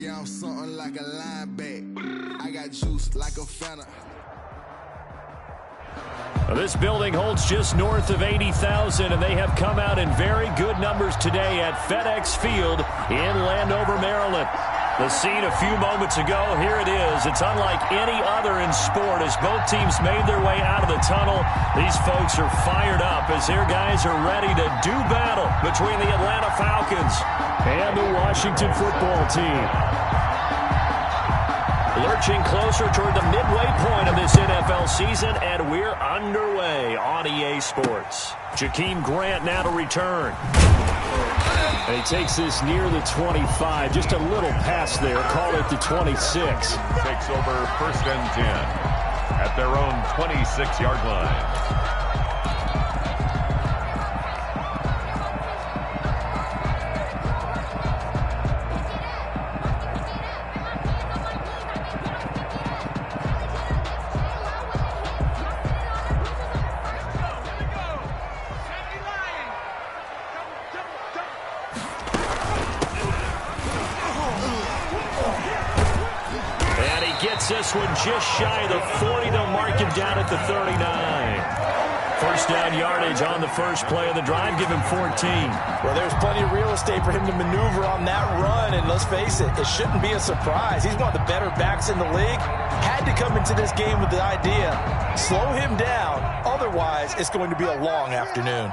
Yeah, I'm something like a linebacker. I got juice like a Fanta. This building holds just north of 80,000, and they have come out in very good numbers today at FedEx Field in Landover, Maryland. The scene a few moments ago, here it is. It's unlike any other in sport as both teams made their way out of the tunnel. These folks are fired up as their guys are ready to do battle between the Atlanta Falcons and the Washington football team. Lurching closer toward the midway point of this NFL season, and we're underway on EA Sports. Jakeem Grant now to return. And he takes this near the 25. Just a little pass there. Call it the 26. Takes over 1st and 10 at their own 26-yard line. This one just shy of the 40. They'll mark him down at the 39. First down yardage on the first play of the drive. Give him 14. Well, there's plenty of real estate for him to maneuver on that run. And let's face it, it shouldn't be a surprise. He's one of the better backs in the league. Had to come into this game with the idea, slow him down. Otherwise, it's going to be a long afternoon.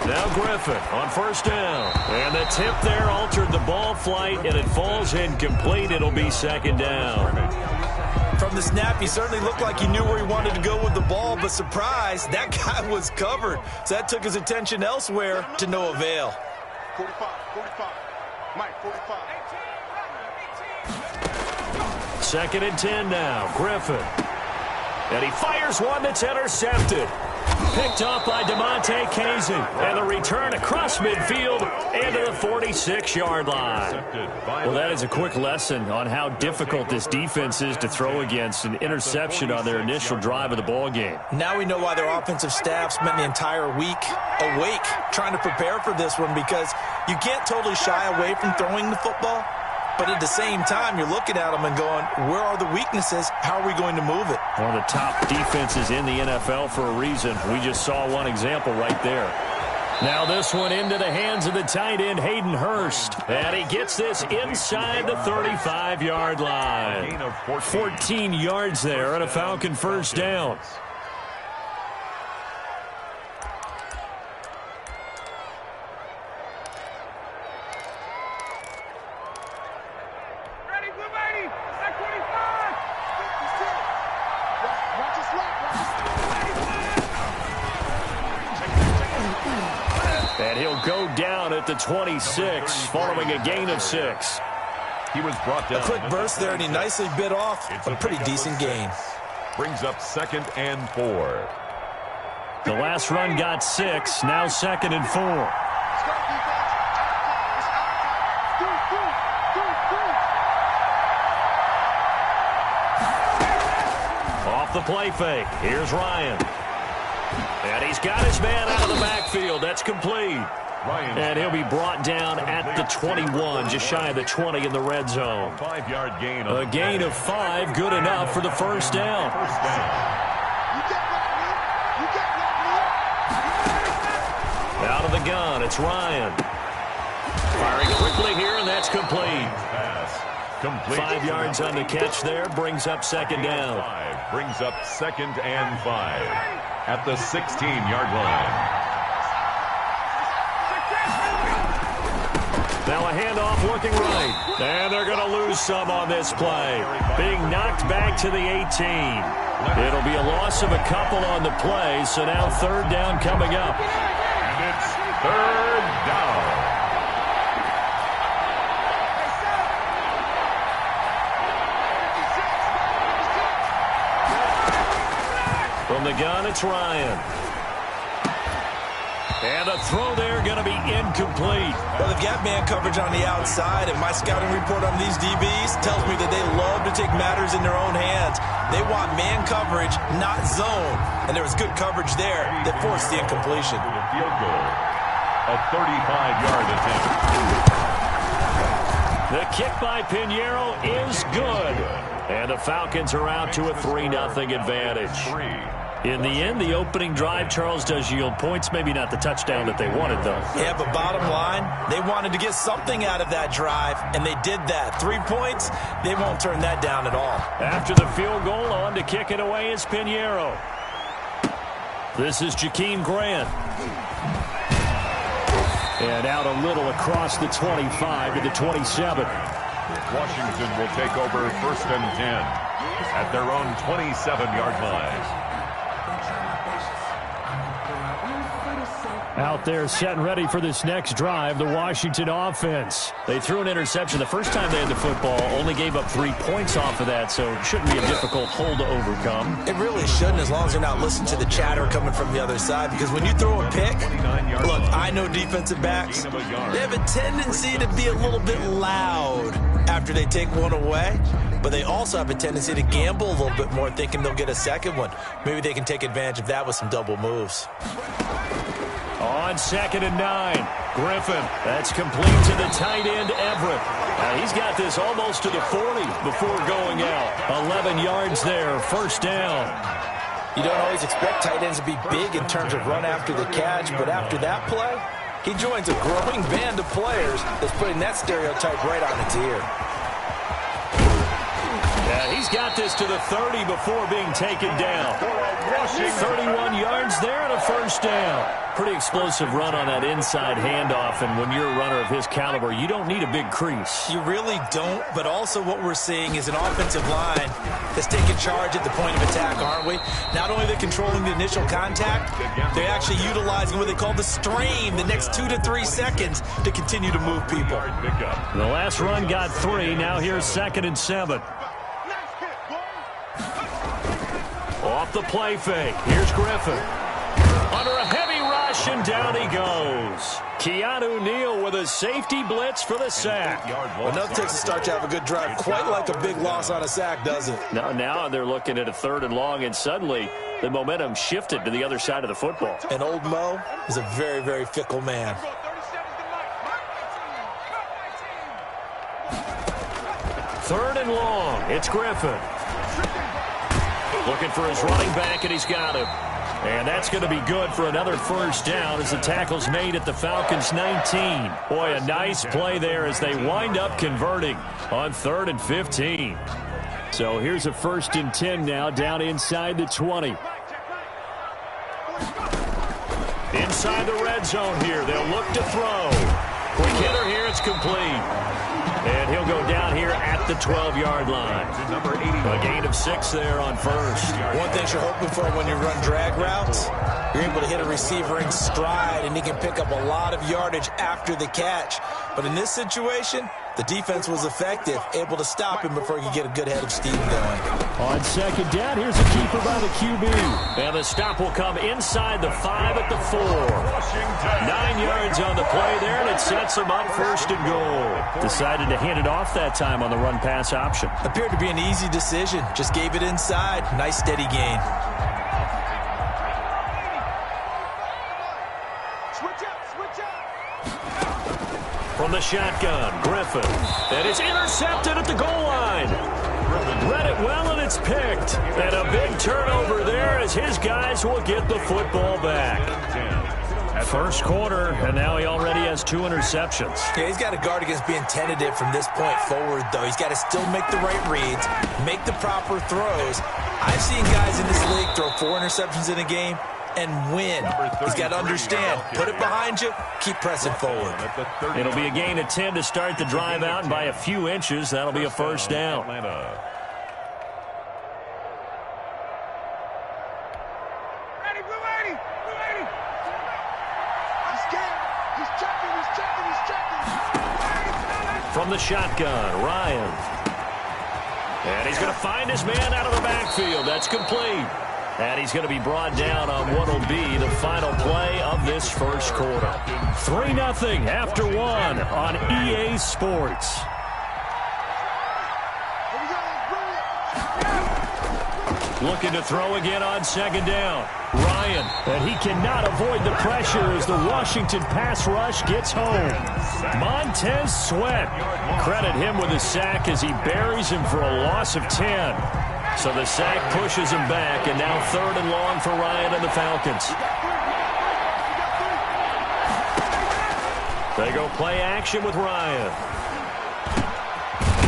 Now Griffin on first down. And the tip there altered the ball flight, and it falls incomplete. It'll be second down. From the snap, he certainly looked like he knew where he wanted to go with the ball, but surprise, that guy was covered. So that took his attention elsewhere to no avail. 45, Mike, 45. Second and 10 now. Griffin. And he fires one that's intercepted. Picked off by DeMonte Kazin. And the return across midfield and to the 46-yard line. Well, that is a quick lesson on how difficult this defense is to throw against. An interception on their initial drive of the ball game. Now we know why their offensive staff spent the entire week awake trying to prepare for this one, because you can't totally shy away from throwing the football. But at the same time, you're looking at them and going, where are the weaknesses? How are we going to move it? One of the top defenses in the NFL for a reason. We just saw one example right there. Now this one into the hands of the tight end, Hayden Hurst. And he gets this inside the 35-yard line. 14 yards there and a Falcon first down. And he'll go down at the 26 following a gain of 6. He was brought down. A quick burst there, and he nicely bit off a pretty decent gain. Brings up 2nd and 4. The last run got 6, now 2nd and 4. Off the play fake. Here's Ryan. And he's got his man out of the backfield. That's complete. And he'll be brought down at the 21, just shy of the 20 in the red zone. 5-yard gain. A gain of 5, good enough for the first down. Out of the gun, it's Ryan. Firing quickly here, and that's complete. 5 yards on the catch there, brings up second down. Brings up 2nd and 5. At the 16-yard line. Now a handoff looking right. And they're going to lose some on this play. Being knocked back to the 18. It'll be a loss of a couple on the play, so now third down coming up. And it's third down. From the gun, it's Ryan. And a throw there going to be incomplete. Well, they've got man coverage on the outside, and my scouting report on these DBs tells me that they love to take matters in their own hands. They want man coverage, not zone. And there was good coverage there that forced the incompletion. Field goal. A 35-yard attempt. kick by Pinheiro is good. And the Falcons are out to a 3-0 advantage. In the end, the opening drive, Charles, does yield points. Maybe not the touchdown that they wanted, though. Yeah, but bottom line, they wanted to get something out of that drive, and they did that. 3 points, they won't turn that down at all. After the field goal, on to kick it away is Pinheiro. This is Jakeem Grant. And out a little across the 25 to the 27. Washington will take over 1st and 10 at their own 27-yard line. Out there set and ready for this next drive, the Washington offense. They threw an interception the first time they had the football, only gave up 3 points off of that, so it shouldn't be a difficult hole to overcome. It really shouldn't, as long as they're not listening to the chatter coming from the other side, because when you throw a pick, look, I know defensive backs, they have a tendency to be a little bit loud after they take one away, but they also have a tendency to gamble a little bit more, thinking they'll get a second one. Maybe they can take advantage of that with some double moves. On 2nd and 9, Griffin. That's complete to the tight end, Everett. Now he's got this almost to the 40 before going out. 11 yards there, 1st down. You don't always expect tight ends to be big in terms of run after the catch, but after that play, he joins a growing band of players that's putting that stereotype right on its ear. Yeah, he's got this to the 30 before being taken down. 31 yards there and a 1st down. Pretty explosive run on that inside handoff, and when you're a runner of his caliber, you don't need a big crease. You really don't, but also what we're seeing is an offensive line that's taking charge at the point of attack, aren't we? Not only are they controlling the initial contact, they're actually utilizing what they call the strain, the next 2 to 3 seconds, to continue to move people. The last run got 3. Now here's 2nd and 7. Off the play fake. Here's Griffin. Under a heavy rush, and down he goes. Keanu Neal with a safety blitz for the sack. Enough takes to start to have a good drive. Quite like a big loss on a sack, doesn't it? Now they're looking at a 3rd and long, and suddenly the momentum shifted to the other side of the football. And old Mo is a very, very fickle man. 3rd and long. It's Griffin. Looking for his running back, and he's got him. And that's going to be good for another 1st down as the tackle's made at the Falcons' 19. Boy, a nice play there as they wind up converting on 3rd and 15. So here's a 1st and 10 now down inside the 20. Inside the red zone here. They'll look to throw. Quick hitter here. It's complete. And he'll go down here at the 12-yard line. A gain of 6 there on 1st. One thing you're hoping for when you run drag routes, you're able to hit a receiver in stride, and he can pick up a lot of yardage after the catch. But in this situation, the defense was effective, able to stop him before he could get a good head of steam going. On 2nd down, here's a keeper by the QB. And the stop will come inside the 5 at the 4. 9 yards on the play there, and it sets him up 1st and goal. Decided to hand it off that time on the run-pass option. Appeared to be an easy decision. Just gave it inside. Nice steady gain. From the shotgun, Griffin. And it's intercepted at the goal line. Read it well, and it's picked. And a big turnover there as his guys will get the football back. 1st quarter, and now he already has 2 interceptions. Yeah, he's got to guard against being tentative from this point forward, though. He's got to still make the right reads, make the proper throws. I've seen guys in this league throw 4 interceptions in a game and win. He's got to understand, put it behind you, keep pressing forward. It'll be a gain of 10 to start the drive out, and by a few inches, that'll be a 1st down. From the shotgun, Ryan. And he's going to find his man out of the backfield. That's complete. And he's going to be brought down on what will be the final play of this 1st quarter. 3-0 after 1 on EA Sports. Looking to throw again on second down. Ryan, and he cannot avoid the pressure as the Washington pass rush gets home. Montez Sweat. Credit him with a sack as he buries him for a loss of 10. So the sack pushes him back, and now 3rd and long for Ryan and the Falcons. They go play action with Ryan.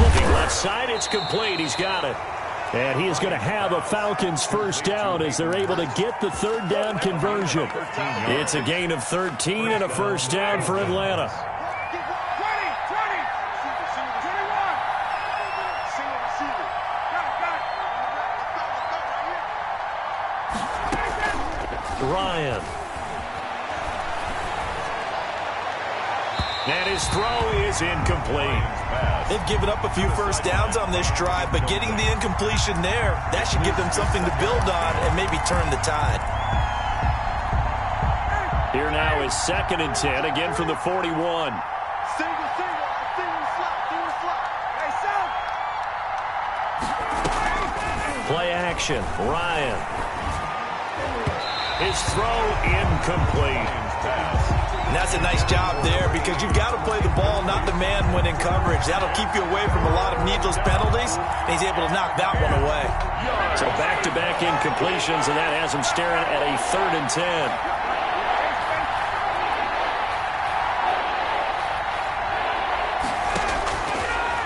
Looking left side, it's complete. He's got it. And he is going to have a Falcons first down as they're able to get the 3rd down conversion. It's a gain of 13 and a first down for Atlanta. Ryan. And his throw is incomplete. They've given up a few first downs on this drive, but getting the incompletion there, that should give them something to build on and maybe turn the tide. Here now is 2nd and 10, again from the 41. Play action, Ryan. His throw incomplete. And that's a nice job there because you've got to play the ball, not the man when in coverage. That'll keep you away from a lot of needless penalties, and he's able to knock that one away. So back-to-back incompletions, and that has him staring at a 3rd and 10.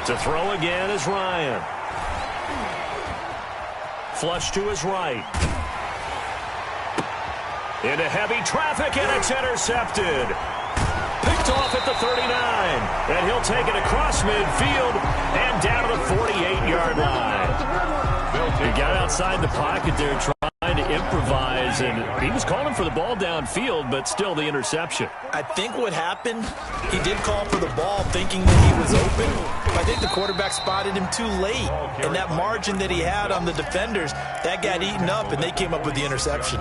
To throw again is Ryan. Flush to his right. Into heavy traffic, and it's intercepted. Picked off at the 39. And he'll take it across midfield and down to the 48-yard line. He got outside the pocket there trying to improvise, and he was calling for the ball downfield, but still the interception. I think what happened, he did call for the ball thinking that he was open. I think the quarterback spotted him too late. And that margin that he had on the defenders, that got eaten up, and they came up with the interception.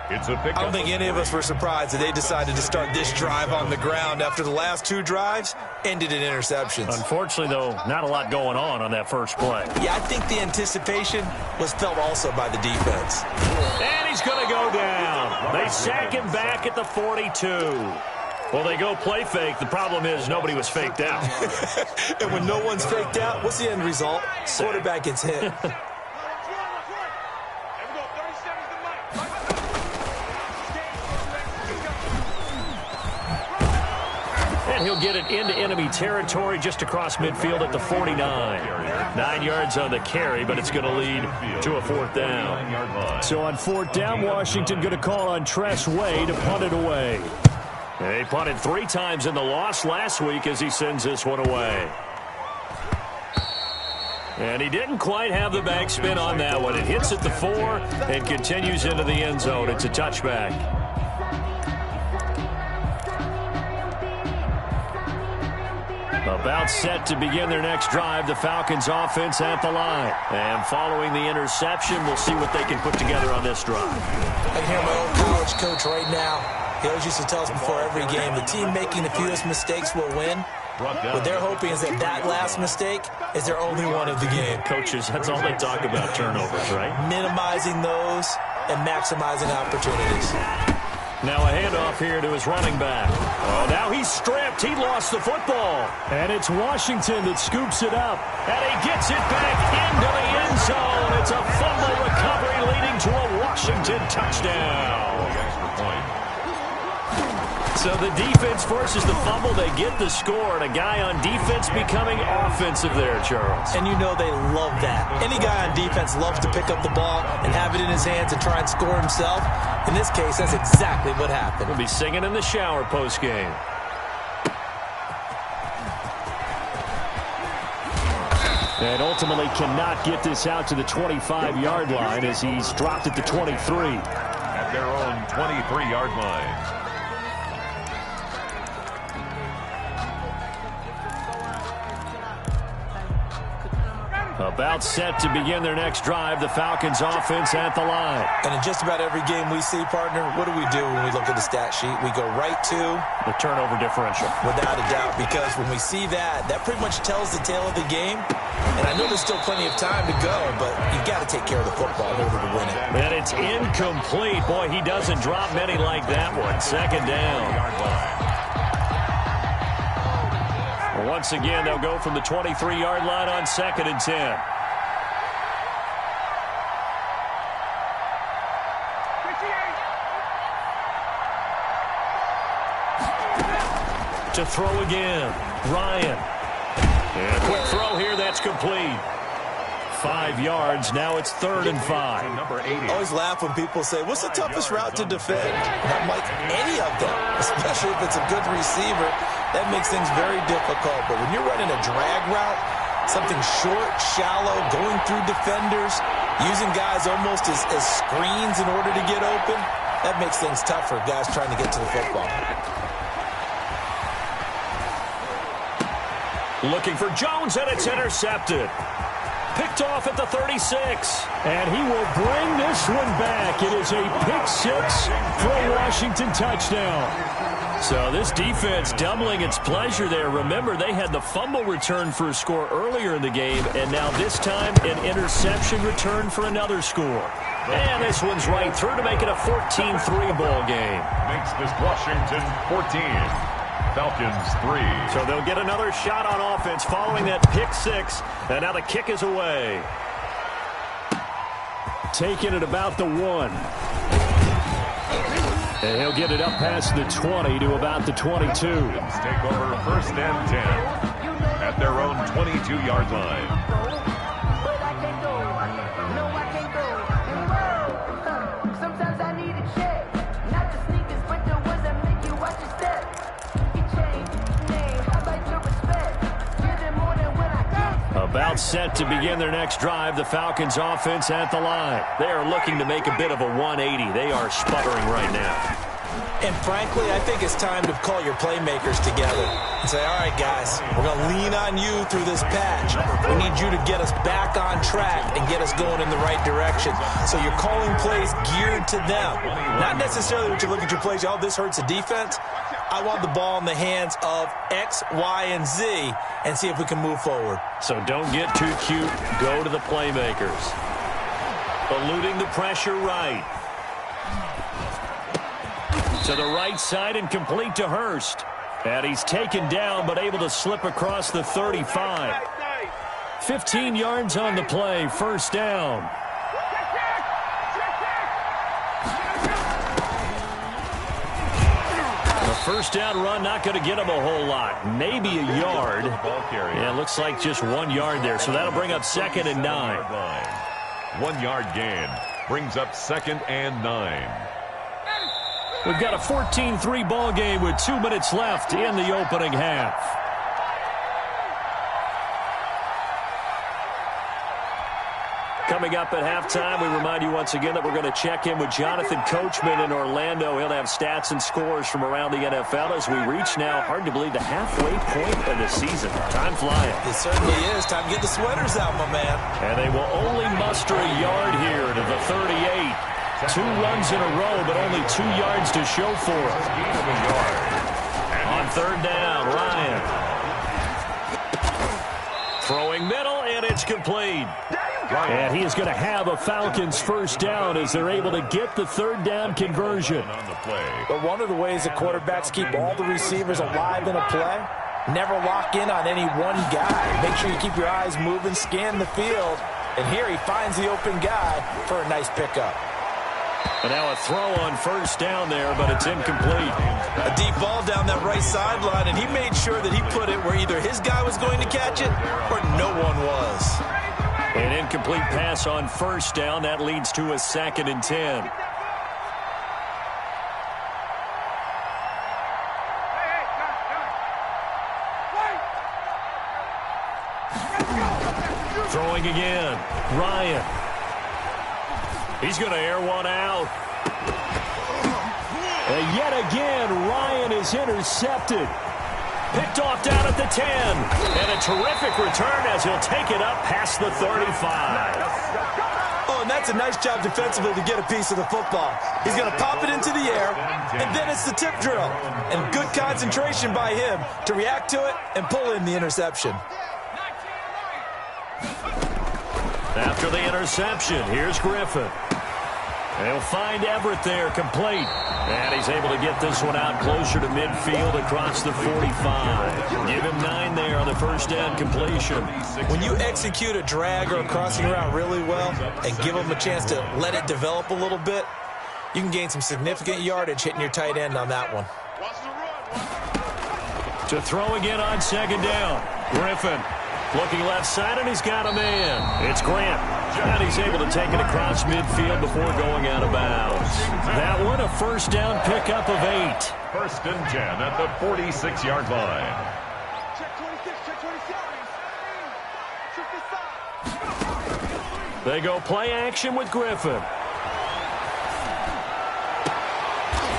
I don't think any of us were surprised that they decided to start this drive on the ground after the last 2 drives ended in interceptions. Unfortunately, though, not a lot going on that first play. Yeah, I think the anticipation was felt also by the defense. And he's going to go down. They sack him back at the 42. Well, they go play fake. The problem is nobody was faked out. And when no one's faked out, what's the end result? Quarterback gets hit. And he'll get it into enemy territory just across midfield at the 49. 9 yards on the carry, but it's going to lead to a 4th down. So on 4th down, Washington going to call on Tress Way to punt it away. They punted 3 times in the loss last week as he sends this one away. And he didn't quite have the backspin on that one. It hits at the 4 and continues into the end zone. It's a touchback. About set to begin their next drive, the Falcons offense at the line. And following the interception, we'll see what they can put together on this drive. I can hear my old college coach right now. He always used to tell us before every game, the team making the fewest mistakes will win. What they're hoping is that that last mistake is their only one of the game. Coaches, that's all they talk about, turnovers, right? Minimizing those and maximizing opportunities. Now a handoff here to his running back. Oh, now he's stripped. He lost the football. And it's Washington that scoops it up. And he gets it back into the end zone. It's a fumble recovery leading to a Washington touchdown. So the defense forces the fumble. They get the score. And a guy on defense becoming offensive there, Charles. And you know they love that. Any guy on defense loves to pick up the ball and have it in his hands and try and score himself. In this case, that's exactly what happened. We'll be singing in the shower post-game. And ultimately cannot get this out to the 25-yard line as he's dropped at the 23. At their own 23-yard line. About set to begin their next drive, the Falcons offense at the line. And in just about every game we see, partner, what do we do when we look at the stat sheet? We go right to the turnover differential. Without a doubt, because when we see that, that pretty much tells the tale of the game. And I know there's still plenty of time to go, but you've got to take care of the football in order to win it. And it's incomplete. Boy, he doesn't drop many like that one. Second down. Once again, they'll go from the 23-yard line on 2nd and 10. To throw again, Ryan. And a quick throw here, that's complete. 5 yards, now it's 3rd and 5. Number 80. Always laugh when people say, what's the toughest route to defend? And I'm like, any of them, especially if it's a good receiver. That makes things very difficult. But when you're running a drag route, something short, shallow, going through defenders, using guys almost as screens in order to get open, that makes things tough for guys trying to get to the football. Looking for Jones, and it's intercepted. Picked off at the 36. And he will bring this one back. It is a pick 6 for a Washington touchdown. So this defense doubling its pleasure there. Remember, they had the fumble return for a score earlier in the game, and now this time an interception return for another score. And this one's right through to make it a 14-3 ball game. Makes this Washington 14. Falcons 3. So they'll get another shot on offense following that pick 6, and now the kick is away. Taking it about the 1. And he'll get it up past the 20 to about the 22. Take over 1st and 10 at their own 22-yard line. About set to begin their next drive, the Falcons offense at the line. They are looking to make a bit of a 180. They are sputtering right now. And frankly, I think it's time to call your playmakers together and say, all right, guys, we're going to lean on you through this patch. We need you to get us back on track and get us going in the right direction. So you're calling plays geared to them. Not necessarily when you look at your plays, oh, this hurts the defense. I want the ball in the hands of X, Y, and Z and see if we can move forward. So don't get too cute. Go to the playmakers. Eluding the pressure right. To the right side and complete to Hurst. And he's taken down but able to slip across the 35. 15 yards on the play. 1st down. First down run, not going to get him a whole lot. Maybe a yard. Yeah, it looks like just 1 yard there. So that'll bring up 2nd and 9. 1 yard gain brings up 2nd and 9. We've got a 14-3 ball game with 2 minutes left in the opening half. Coming up at halftime, we remind you once again that we're going to check in with Jonathan Coachman in Orlando. He'll have stats and scores from around the NFL as we reach now, hard to believe, the halfway point of the season. Time flying. It certainly is. Time to get the sweaters out, my man. And they will only muster a yard here to the 38. 2 runs in a row, but only 2 yards to show for it. On 3rd down, Ryan. Throwing middle, and it's complete. And he is going to have a Falcons 1st down as they're able to get the 3rd down conversion. But one of the ways that quarterbacks keep all the receivers alive in a play, never lock in on any one guy. Make sure you keep your eyes moving, scan the field. And here he finds the open guy for a nice pickup. And now a throw on 1st down there, but it's incomplete. A deep ball down that right sideline, and he made sure that he put it where either his guy was going to catch it or no one was. An incomplete pass on 1st down. That leads to a 2nd and 10. Throwing again. Ryan. He's going to air one out. And yet again, Ryan is intercepted. Picked off down at the 10. And a terrific return as he'll take it up past the 35. Oh, and that's a nice job defensively to get a piece of the football. He's going to pop it into the air, and then it's the tip drill. And good concentration by him to react to it and pull in the interception. After the interception, here's Griffin. They'll find Everett there, complete. And he's able to get this one out closer to midfield across the 45. Give him 9 there on the first down completion. When you execute a drag or a crossing route really well and give them a chance to let it develop a little bit, you can gain some significant yardage hitting your tight end on that one. To throw again on second down. Griffin looking left side, and he's got a man. It's Grant. And he's able to take it across midfield before going out of bounds. That one, a first down pickup of 8. First and 10 at the 46-yard line. Check 26, check 27. They go play action with Griffin.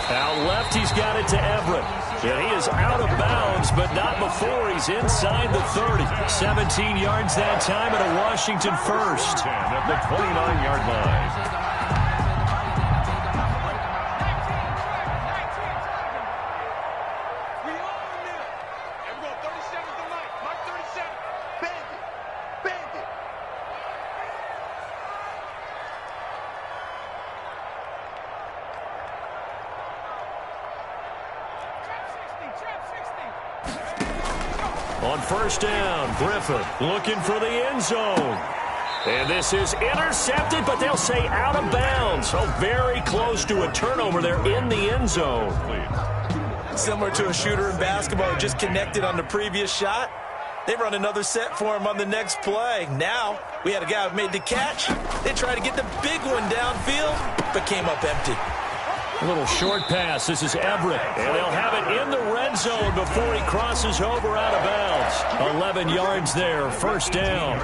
Out left, he's got it to Everett. And he is out of bounds, but not before he's inside the 30. 17 yards that time and a Washington first. 10 at the 29-yard line. On first down, Griffin looking for the end zone. And this is intercepted, but they'll say out of bounds. So very close to a turnover there in the end zone. Similar to a shooter in basketball who just connected on the previous shot. They run another set for him on the next play. Now, we had a guy who made the catch. They tried to get the big one downfield, but came up empty. A little short pass. This is Everett. And they'll have it in the red zone before he crosses over out of bounds. 11 yards there, first down.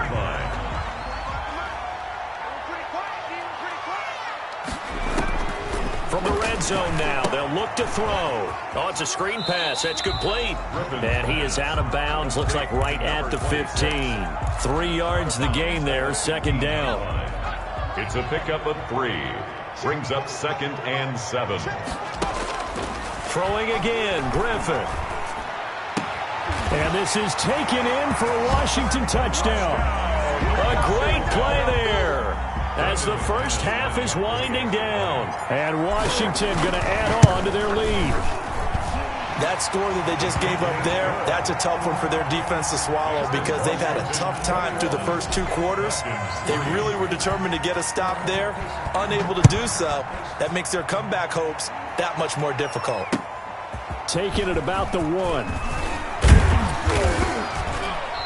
From the red zone now, they'll look to throw. Oh, it's a screen pass. That's complete. And he is out of bounds. Looks like right at the 15. 3 yards the gain there, second down. It's a pickup of 3. Brings up 2nd and 7. Throwing again, Griffin. And this is taken in for a Washington touchdown. A great play there as the first half is winding down. And Washington going to add on to their lead. That score that they just gave up there, that's a tough one for their defense to swallow because they've had a tough time through the first 2 quarters. They really were determined to get a stop there, unable to do so. That makes their comeback hopes that much more difficult. Taking it about the 1.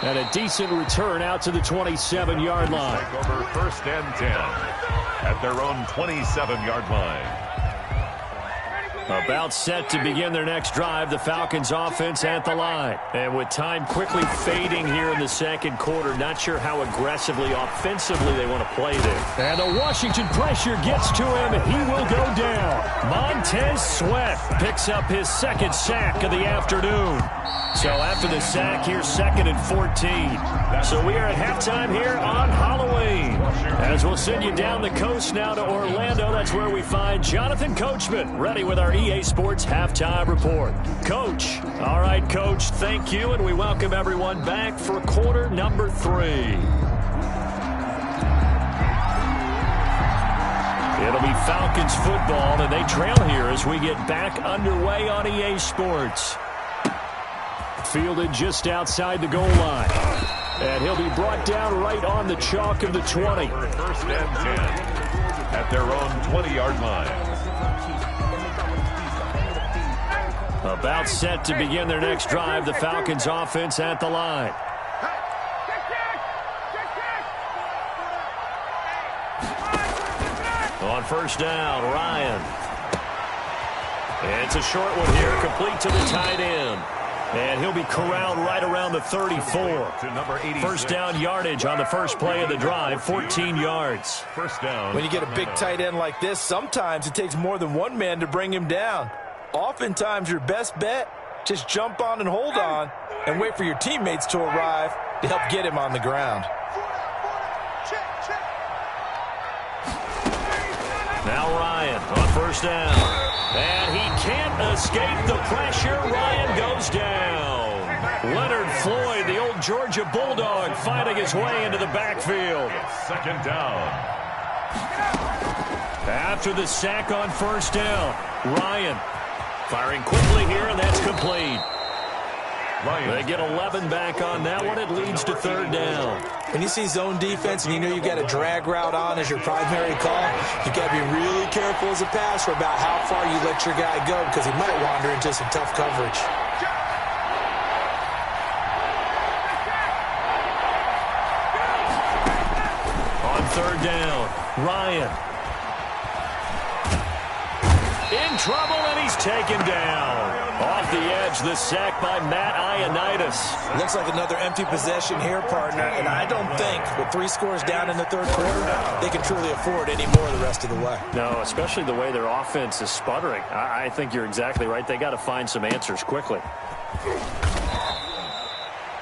And a decent return out to the 27-yard line. Take over 1st and 10 at their own 27-yard line. About set to begin their next drive, the Falcons offense at the line. And with time quickly fading here in the second quarter, not sure how aggressively, offensively they want to play there. And the Washington pressure gets to him. He will go down. Montez Sweat picks up his 2nd sack of the afternoon. So after the sack, here's 2nd and 14. So we are at halftime here on Halloween. As we'll send you down the coast now to Orlando, that's where we find Jonathan Coachman, ready with our EA Sports Halftime Report. Coach. All right, Coach, thank you, and we welcome everyone back for quarter number 3. It'll be Falcons football, and they trail here as we get back underway on EA Sports. Fielded just outside the goal line. And he'll be brought down right on the chalk of the 20. 1st and 10 at their own 20-yard line. About set to begin their next drive, the Falcons offense at the line. On first down, Ryan. And it's a short one here, complete to the tight end. And he'll be corralled right around the 34. First down yardage on the first play of the drive, 14 yards. First down. When you get a big tight end like this, sometimes it takes more than one man to bring him down. Oftentimes, your best bet, just jump on and hold on and wait for your teammates to arrive to help get him on the ground. Now Ryan on first down. And he can't escape the pressure. Ryan goes down. Leonard Floyd, the old Georgia Bulldog, fighting his way into the backfield. Second down. After the sack on first down, Ryan firing quickly here, and that's complete. They get 11 back on that one. It leads to third down. When you see zone defense and you know you got a drag route on as your primary call, you got to be really careful as a passer about how far you let your guy go because he might wander into some tough coverage. On third down, Ryan. In trouble, and he's taken down. Off the edge, the sack by Matt Ioannidis. Looks like another empty possession here, partner, and I don't think with 3 scores down in the third quarter, they can truly afford any more the rest of the way. No, especially the way their offense is sputtering. I think you're exactly right. They got to find some answers quickly.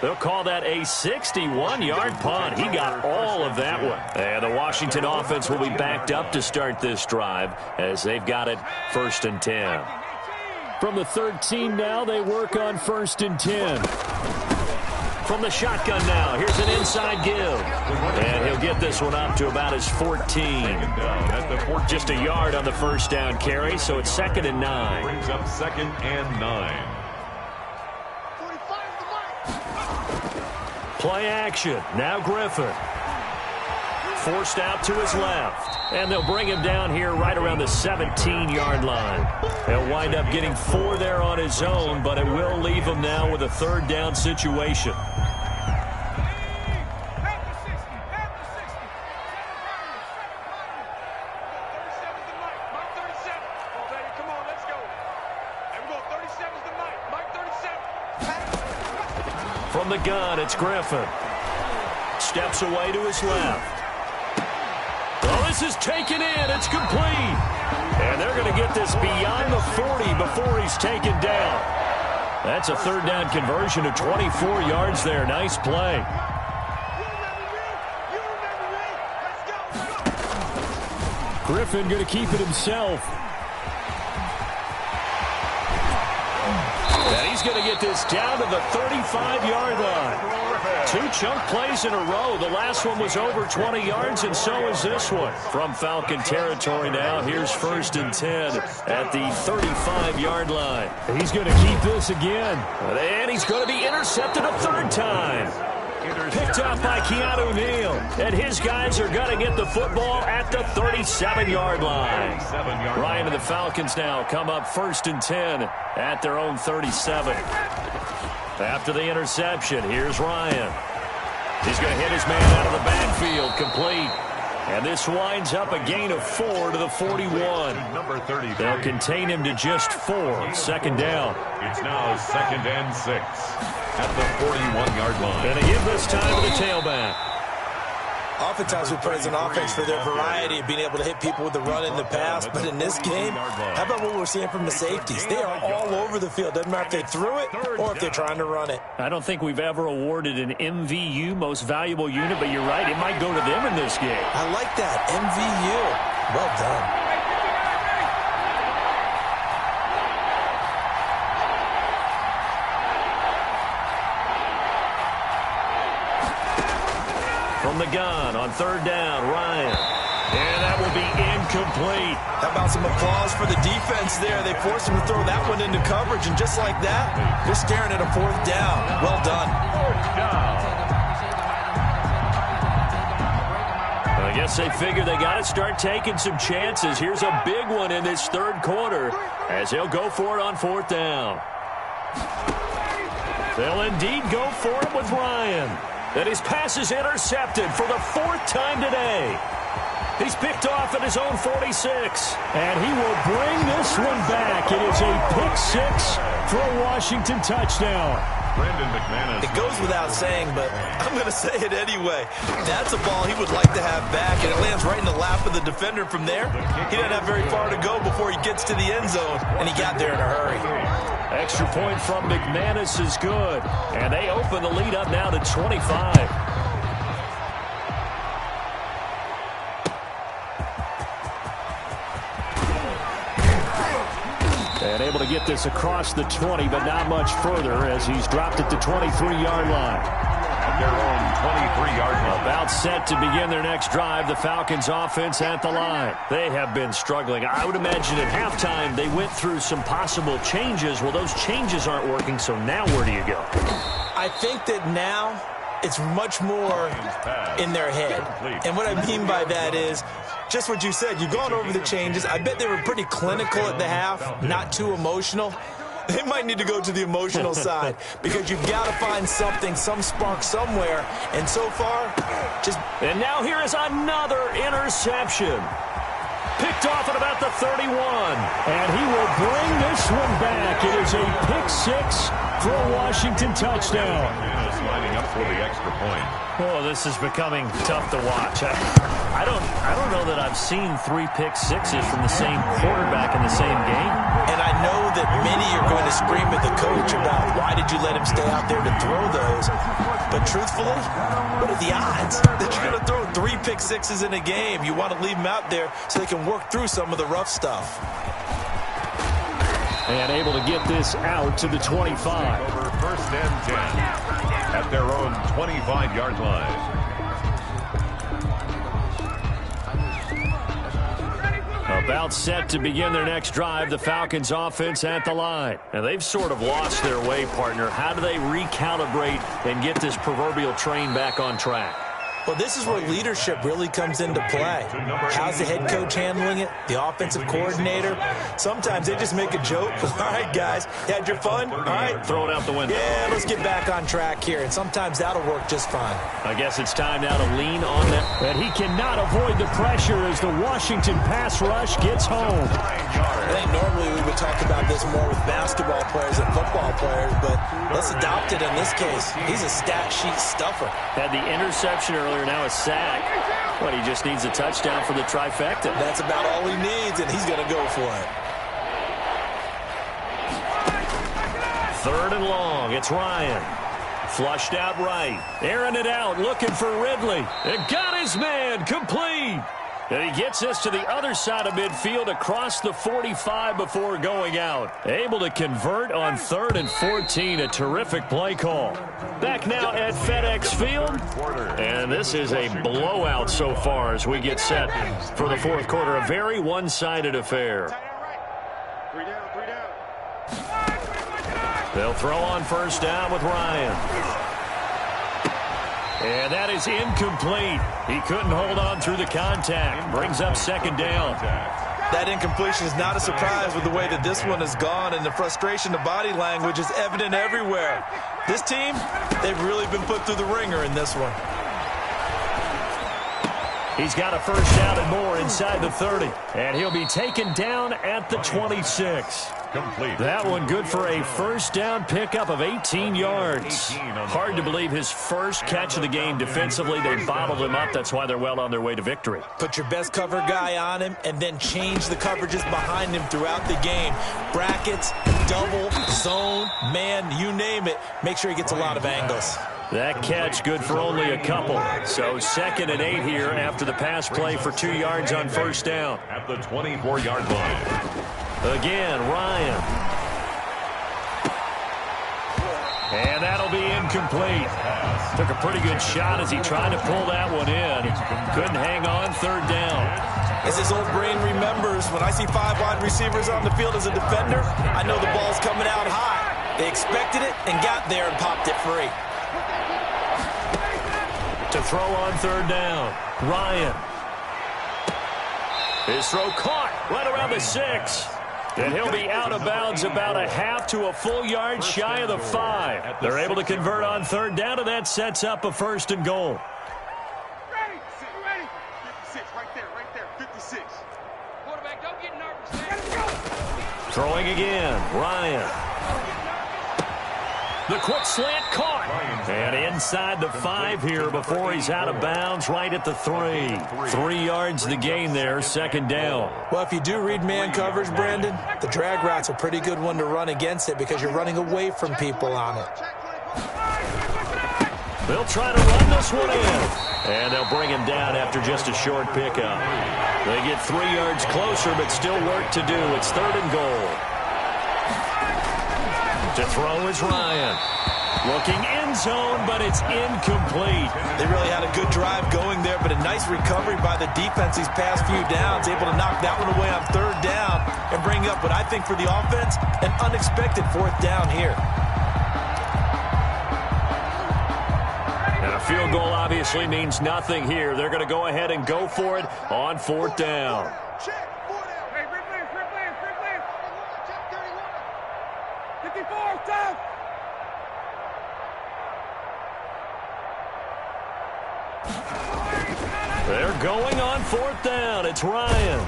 They'll call that a 61-yard punt. He got all of that one. And the Washington offense will be backed up to start this drive as they've got it first and 10. From the 13 now, they work on first and 10. From the shotgun now, here's an inside give. And he'll get this one up to about his 14. Just a yard on the first down carry, so it's second and 9. Brings up second and 9. Play action. Now Griffin. Forced out to his left. And they'll bring him down here right around the 17-yard line. He'll wind up getting 4 there on his own, but it will leave him now with a third down situation. From the gun, it's Griffin. Steps away to his left. Oh, this is taken in. It's complete. And they're going to get this beyond the 40 before he's taken down. That's a third down conversion of 24 yards there. Nice play. Griffin going to keep it himself. And he's going to get this down to the 35-yard line. 2 chunk plays in a row. The last one was over 20 yards, and so is this one. From Falcon territory now, here's first and 10 at the 35-yard line. He's going to keep this again. And he's going to be intercepted a third time. Picked up by Keanu Neal. And his guys are going to get the football at the 37-yard line. Ryan and the Falcons now come up first and 10 at their own 37. After the interception, here's Ryan. He's going to hit his man out of the backfield, complete. And this winds up a gain of 4 to the 41. Number 33. They'll contain him to just 4. Second down. It's now second and 6 at the 41-yard line. And they give this time to the tailback. Oftentimes we praise an offense for their variety of being able to hit people with the run in the pass, but in this game, how about what we're seeing from the safeties? They are all over the field. Doesn't matter if they threw it or if they're trying to run it. I don't think we've ever awarded an MVU, most valuable unit, but you're right, it might go to them in this game. I like that, MVU. Well done. From the gun on third down, Ryan. And that will be incomplete. How about some applause for the defense there? They forced him to throw that one into coverage, and just like that, they're staring at a fourth down. Well done. I guess they figure they got to start taking some chances. Here's a big one in this third quarter as he'll go for it on fourth down. They'll indeed go for it with Ryan. And his pass is intercepted for the 4th time today. He's picked off at his own 46. And he will bring this one back. It is a pick 6 for a Washington touchdown. Brandon McManus. It goes without saying, but I'm going to say it anyway. That's a ball he would like to have back, and it lands right in the lap of the defender from there. He doesn't have very far to go before he gets to the end zone, and he got there in a hurry. Extra point from McManus is good. And they open the lead up now to 25. And able to get this across the 20, but not much further as he's dropped at the 23-yard line. At their own 23-yard line. About set to begin their next drive, the Falcons offense at the line. They have been struggling. I would imagine at halftime they went through some possible changes. Well, those changes aren't working, so now where do you go? I think that now it's much more in their head. And what I mean by that is just what you said. You've gone over the changes. I bet they were pretty clinical at the half, not too emotional. They might need to go to the emotional side because you've got to find something, some spark somewhere. And so far, just... And now here is another interception. Picked off at about the 31. And he will bring this one back. It is a pick six for a Washington touchdown. Lining up for the extra point. Oh, this is becoming tough to watch. I don't know that I've seen 3 pick sixes from the same quarterback in the same game. And I know that many are going to scream at the coach about why did you let him stay out there to throw those. But truthfully, what are the odds that you're going to throw 3 pick sixes in a game? You want to leave them out there so they can work through some of the rough stuff. And able to get this out to the 25. Over first and 10 at their own 25-yard line. About set to begin their next drive, the Falcons offense at the line. And they've sort of lost their way, partner. How do they recalibrate and get this proverbial train back on track? Well, this is where leadership really comes into play. How's the head coach handling it? The offensive coordinator? Sometimes they just make a joke. All right, guys, you had your fun? All right. Throw it out the window. Yeah, let's get back on track here. And sometimes that'll work just fine. I guess it's time now to lean on them. But he cannot avoid the pressure as the Washington pass rush gets home. I think normally we would talk about this more with basketball players and football players, but let's adopt it in this case. He's a stat sheet stuffer. Had the interception earlier, now a sack. But he just needs a touchdown for the trifecta. That's about all he needs, and he's going to go for it. 3rd and long. It's Ryan. Flushed out right. Airing it out, looking for Ridley. And got his man, complete. And he gets this to the other side of midfield across the 45 before going out. Able to convert on 3rd and 14. A terrific play call. Back now at FedEx Field. And this is a blowout so far as we get set for the 4th quarter. A very one-sided affair. 3 down, 3 down. They'll throw on 1st down with Ryan. And that is incomplete. He couldn't hold on through the contact. Brings up 2nd down. That incompletion is not a surprise with the way that this one has gone, and the frustration, the body language is evident everywhere. This team, they've really been put through the ringer in this one. He's got a 1st down and more inside the 30. And he'll be taken down at the 26. Complete. That one good for a 1st down pickup of 18 yards. Hard to believe his first catch of the game defensively. They bottled him up. That's why they're well on their way to victory. Put your best cover guy on him and then change the coverages behind him throughout the game. Brackets, double, zone, man, you name it. Make sure he gets a lot of angles. That catch good for only a couple. So 2nd and 8 here after the pass play for 2 yards on 1st down. At the 24-yard line. Again, Ryan. And that'll be incomplete. Took a pretty good shot as he tried to pull that one in. Couldn't hang on 3rd down. As his old brain remembers, when I see 5 wide receivers on the field as a defender, I know the ball's coming out high. They expected it and got there and popped it free. To throw on 3rd down, Ryan. His throw caught right around the 6. And he'll be out of bounds about a half to a full yard shy of the 5. They're able to convert on 3rd down, and that sets up a 1st and goal. Ready? 56, right there, 56. Quarterback, don't get nervous, man. Let's go. Throwing again, Ryan. The quick slant caught. And inside the 5 here before he's out of bounds right at the 3. 3 yards the gain there, second down. Well, if you do read man coverage, Brandon, the drag route's a pretty good one to run against it because you're running away from people on it. They'll try to run this one in. And they'll bring him down after just a short pickup. They get 3 yards closer, but still work to do. It's 3rd and goal. To throw is Ryan. Looking end zone, but it's incomplete. They really had a good drive going there, but a nice recovery by the defense these past few downs, able to knock that one away on 3rd down and bring up what I think for the offense, an unexpected 4th down here. And a field goal obviously means nothing here. They're going to go ahead and go for it on 4th down. Hey, replays. 54, tough. They're going on 4th down. It's Ryan.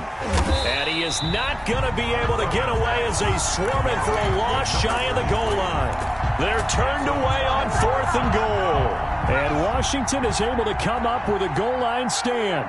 And he is not going to be able to get away as they swarm it for a loss shy of the goal line. They're turned away on 4th and goal. And Washington is able to come up with a goal line stand.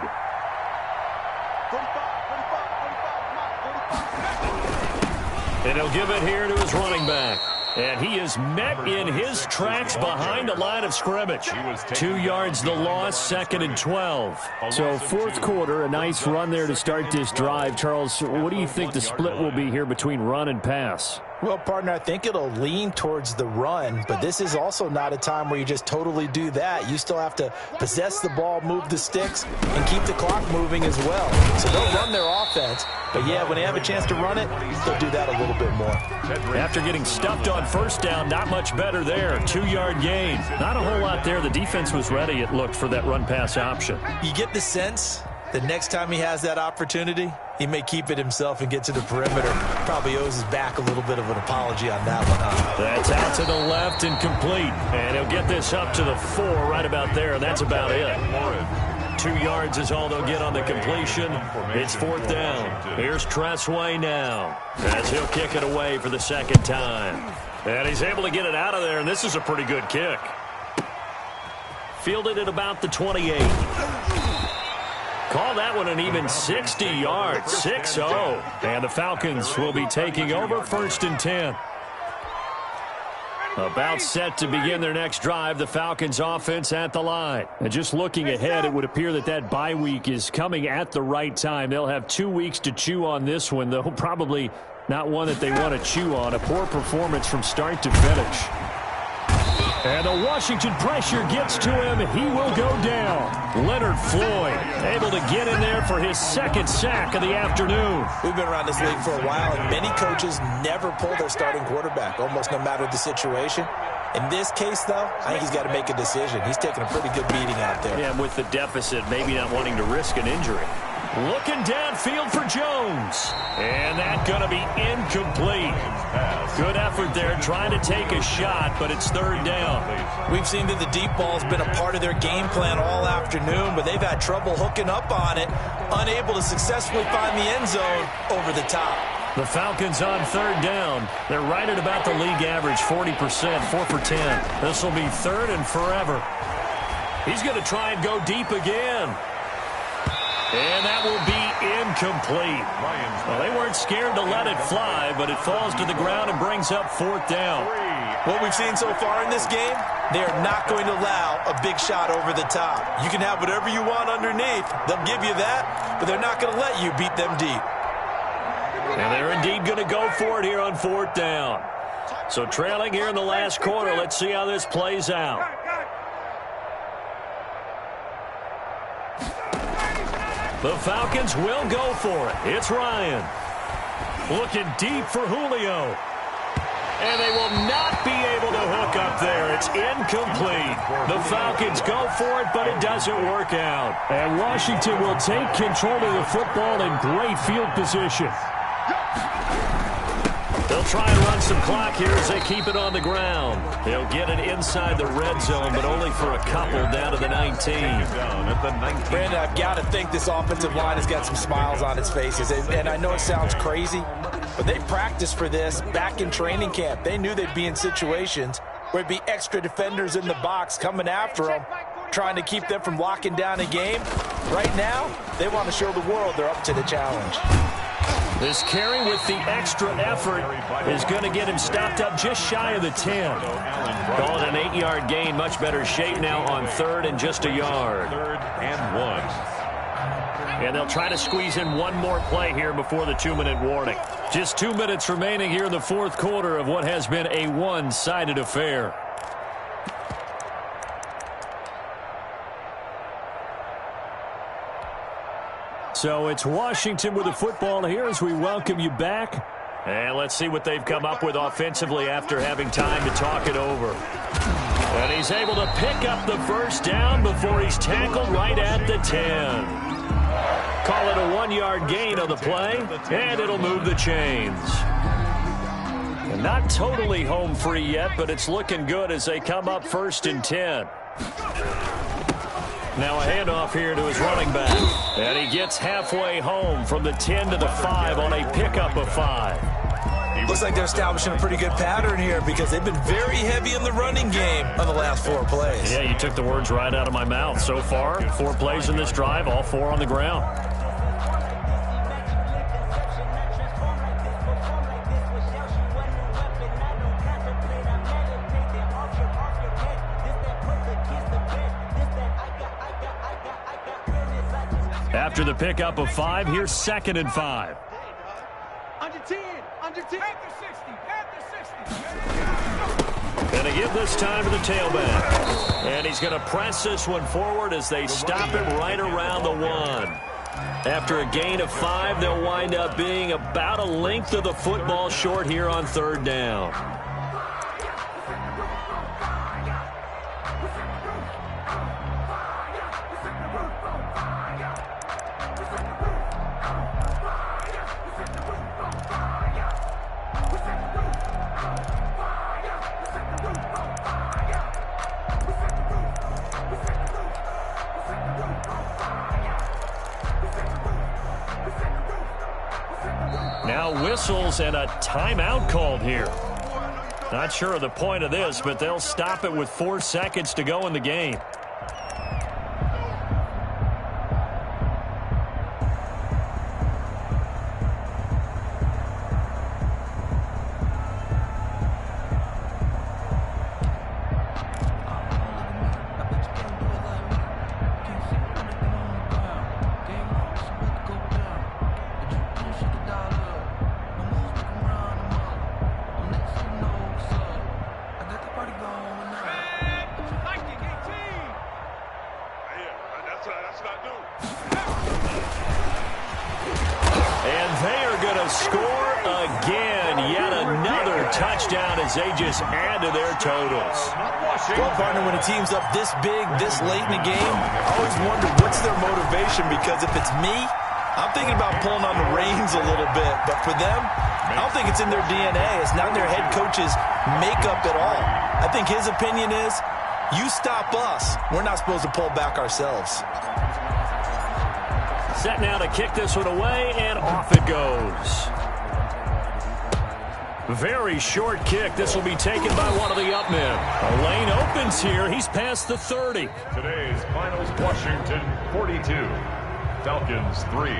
And he'll give it here to his running back. And he is met in his tracks behind the line of scrimmage. 2 yards the loss, 2nd and 12. So 4th quarter, a nice run there to start this drive. Charles, what do you think the split will be here between run and pass? Well, partner, I think it'll lean towards the run, but this is also not a time where you just totally do that. You still have to possess the ball, move the sticks, and keep the clock moving as well. So they'll run their offense, but yeah, when they have a chance to run it, they'll do that a little bit more. After getting stuffed on 1st down, not much better there. 2-yard gain. Not a whole lot there. The defense was ready, it looked, for that run-pass option. You get the sense that next time he has that opportunity, he may keep it himself and get to the perimeter. Probably owes his back a little bit of an apology on that one, huh? That's out to the left and complete. And he'll get this up to the 4 right about there, and that's about it. 2 yards is all they'll get on the completion. It's 4th down. Here's Tressway now as he'll kick it away for the 2nd time. And he's able to get it out of there, and this is a pretty good kick. Fielded at about the 28. Call that one an even 60 yards, 6-0. And the Falcons will be taking over 1st and 10. About set to begin their next drive, the Falcons offense at the line. And just looking ahead, it would appear that that bye week is coming at the right time. They'll have 2 weeks to chew on this one, though probably not one that they want to chew on. A poor performance from start to finish. And the Washington pressure gets to him. He will go down. Leonard Floyd able to get in there for his 2nd sack of the afternoon. We've been around this league for a while, and many coaches never pull their starting quarterback, almost no matter the situation. In this case, though, I think he's got to make a decision. He's taking a pretty good beating out there. Yeah, with the deficit, maybe not wanting to risk an injury. Looking downfield for Jones. And that's going to be incomplete. Good effort there trying to take a shot, but it's 3rd down. We've seen that the deep ball has been a part of their game plan all afternoon, but they've had trouble hooking up on it, unable to successfully find the end zone over the top. The Falcons on 3rd down. They're right at about the league average, 40%, 4 for 10. This will be 3rd and forever. He's going to try and go deep again. And that will be incomplete. Well, they weren't scared to let it fly, but it falls to the ground and brings up 4th down. What we've seen so far in this game, they are not going to allow a big shot over the top. You can have whatever you want underneath. They'll give you that, but they're not going to let you beat them deep. And they're indeed going to go for it here on 4th down. So trailing here in the last quarter, let's see how this plays out. The Falcons will go for it. It's Ryan. Looking deep for Julio. And they will not be able to hook up there. It's incomplete. The Falcons go for it, but it doesn't work out. And Washington will take control of the football in great field position. They'll try and run some clock here as they keep it on the ground. They'll get it inside the red zone, but only for a couple down to the 19. Brandon, I've got to think this offensive line has got some smiles on its faces. And I know it sounds crazy, but they practiced for this back in training camp. They knew they'd be in situations would be extra defenders in the box coming after him, trying to keep them from locking down a game. Right now, they want to show the world they're up to the challenge. This carry with the extra effort is going to get him stopped up just shy of the 10. Call it an 8-yard gain. Much better shape now on third and just a yard. 3rd and 1. And they'll try to squeeze in one more play here before the 2-minute warning. Just 2 minutes remaining here in the fourth quarter of what has been a one-sided affair. So it's Washington with the football here as we welcome you back. And let's see what they've come up with offensively after having time to talk it over. And he's able to pick up the first down before he's tackled right at the 10. Call it a 1-yard gain on the play, and it'll move the chains. And not totally home free yet, but it's looking good as they come up 1st and 10. Now a handoff here to his running back. And he gets halfway home from the 10 to the 5 on a pickup of 5. Looks like they're establishing a pretty good pattern here because they've been very heavy in the running game on the last 4 plays. Yeah, you took the words right out of my mouth. So far, 4 plays in this drive, all 4 on the ground. After the pickup of 5, here's 2nd and 5. Under 10, under 10. At the 60. And to give this time to the tailback. And he's going to press this one forward as they stop him right around the 1. After a gain of 5, they'll wind up being about a length of the football short here on 3rd down. Now whistles and a timeout called here. Not sure of the point of this, but they'll stop it with 4 seconds to go in the game. They just add to their totals. Well, partner, when a team's up this big, this late in the game, I always wonder what's their motivation, because if it's me, I'm thinking about pulling on the reins a little bit. But for them, I don't think it's in their DNA. It's not their head coach's makeup at all. I think his opinion is, you stop us, we're not supposed to pull back ourselves. Set now to kick this one away, and off it goes. Very short kick. This will be taken by one of the up men. A lane opens here. He's past the 30. Today's finals: Washington 42, Falcons 3.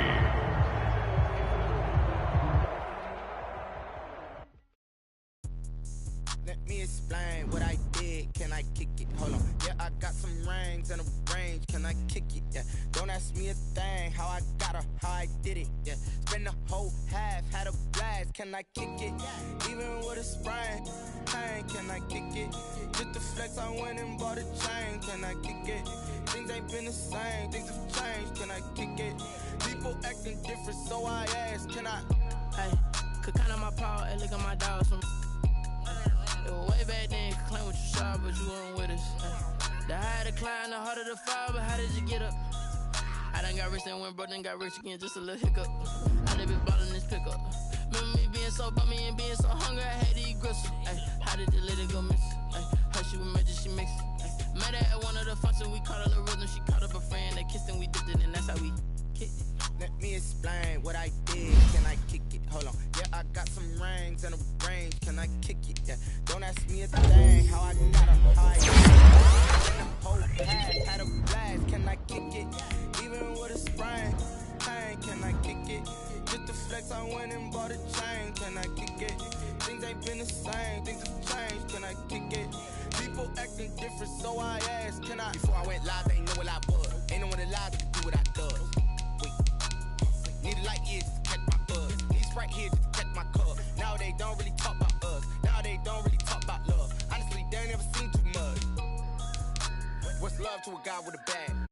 Let me explain what I did. Can I kick it? Hold on. Yeah, I got some rings and a range. Can I kick it? Yeah. Don't ask me a thing. How I got her, how I did it. Yeah. Spend the whole half, had a blast. Can I kick it? Even with a sprain, pain. Can I kick it? Just the flex, I went and bought a chain. Can I kick it? Things ain't been the same. Things have changed. Can I kick it? People acting different, so I asked. Can I? Hey, could count on my power and look at my dogs from. It was way back then, could claim what you saw, but you weren't with us. The higher the climb, the harder the fall, but how did you get up? I done got rich and went broke, then got rich again, just a little hiccup. I done been ballin' this pickup. Remember me being so bummy and being so hungry, I had to eat gristle. Ay, how did the lady go miss? Ay, how she was magic, she mixed. Met her at one of the functions, we caught her the rhythm, she caught up a friend, they kissed and we dipped it, and that's how we kicked it. Let me explain what I did. Can I kick it? Hold on. Yeah, I got some rings and a range. Can I kick it? Yeah. Don't ask me a thing. How I right here just to catch my cup. Now they don't really talk about us. Now they don't really talk about love. Honestly, they ain't never seen too much. What's love to a guy with a bag?